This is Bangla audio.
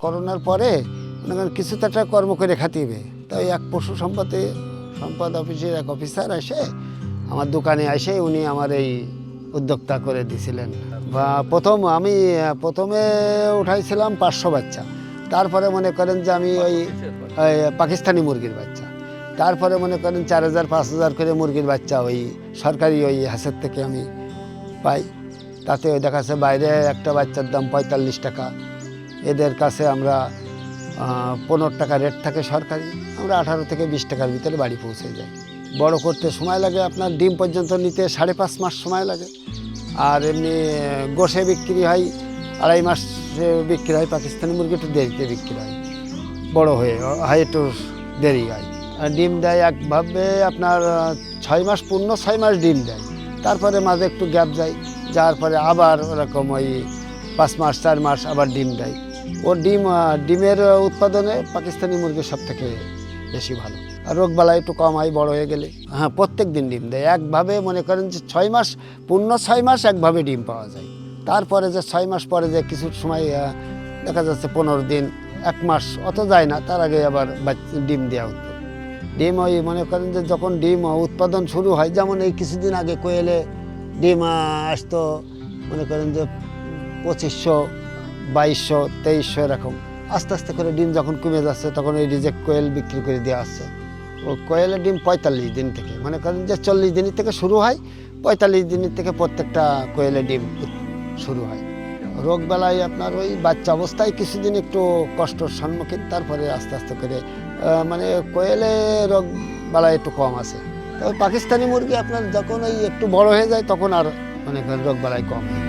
করোনার পরে মনে করেন কিছু তো একটা কর্ম করে খাতে হবে। তাই এক পশু সম্পদ অফিসের এক অফিসার এসে আমার দোকানে এসে উনি আমার এই উদ্যোক্তা করে দিয়েছিলেন। বা আমি প্রথমে উঠাইছিলাম 500 বাচ্চা, তারপরে মনে করেন যে আমি ওই পাকিস্তানি মুরগির বাচ্চা, তারপরে মনে করেন 4000 5000 করে মুরগির বাচ্চা ওই সরকারি ওই হাঁসের থেকে আমি পাই। তাতে ওই দেখাচ্ছে বাইরে একটা বাচ্চার দাম 45 টাকা, এদের কাছে আমরা 15 টাকা রেট থাকে সরকারি, আমরা 18 থেকে 20 টাকার ভিতরে বাড়ি পৌঁছে যাই। বড় করতে সময় লাগে আপনার ডিম পর্যন্ত নিতে 5.5 মাস সময় লাগে। আর এমনি গোশে বিক্রি হয় 2.5 মাসে বিক্রি হয়। পাকিস্তানি মুরগি একটু দেরিতে বিক্রি হয়, বড় হয়ে হয় একটু দেরি হয়। আর ডিম দেয় একভাবে আপনার 6 মাস, পূর্ণ 6 মাস ডিম দেয়, তারপরে মাঝে একটু গ্যাপ যায়, যাওয়ার পরে আবার ওরকম ওই 5 মাস 4 মাস আবার ডিম দেয়। ও ডিমের উৎপাদনে পাকিস্তানি মুরগি সব থেকে বেশি ভালো। আর রোগবালাই একটু কম হয় বড় হয়ে গেলে। হ্যাঁ, প্রত্যেক দিন ডিম দেয় একভাবে। মনে করেন যে 6 মাস, পূর্ণ 6 মাস একভাবে ডিম পাওয়া যায়। তারপরে যে 6 মাস পরে যে কিছু সময় দেখা যাচ্ছে 15 দিন 1 মাস অত যায় না, তার আগে আবার ডিম দেওয়া হতো। ডিম ওই মনে করেন যে যখন ডিম উৎপাদন শুরু হয়, যেমন এই কিছুদিন আগে কোয়েলে ডিম আসতো মনে করেন যে 2500, 2200, 2300 এরকম। আস্তে আস্তে করে ডিম যখন কমে যাচ্ছে তখন ওই রিজেক্ট কোয়েল বিক্রি করে দেওয়া আসছে। ও কোয়েলের ডিম 45 দিন থেকে, মনে করেন যে 40 দিন থেকে শুরু হয়, 45 দিন থেকে প্রত্যেকটা কোয়েলের ডিম শুরু হয়। রোগবেলায় আপনার ওই বাচ্চা অবস্থায় কিছুদিন একটু কষ্টর সম্মুখীন, তারপরে আস্তে আস্তে করে মানে কোয়েলে রোগবেলায় একটু কম আছে। তবে পাকিস্তানি মুরগি আপনার যখন ওই একটু বড় হয়ে যায় তখন আর মনে করেন রোগবেলায় কম হয়।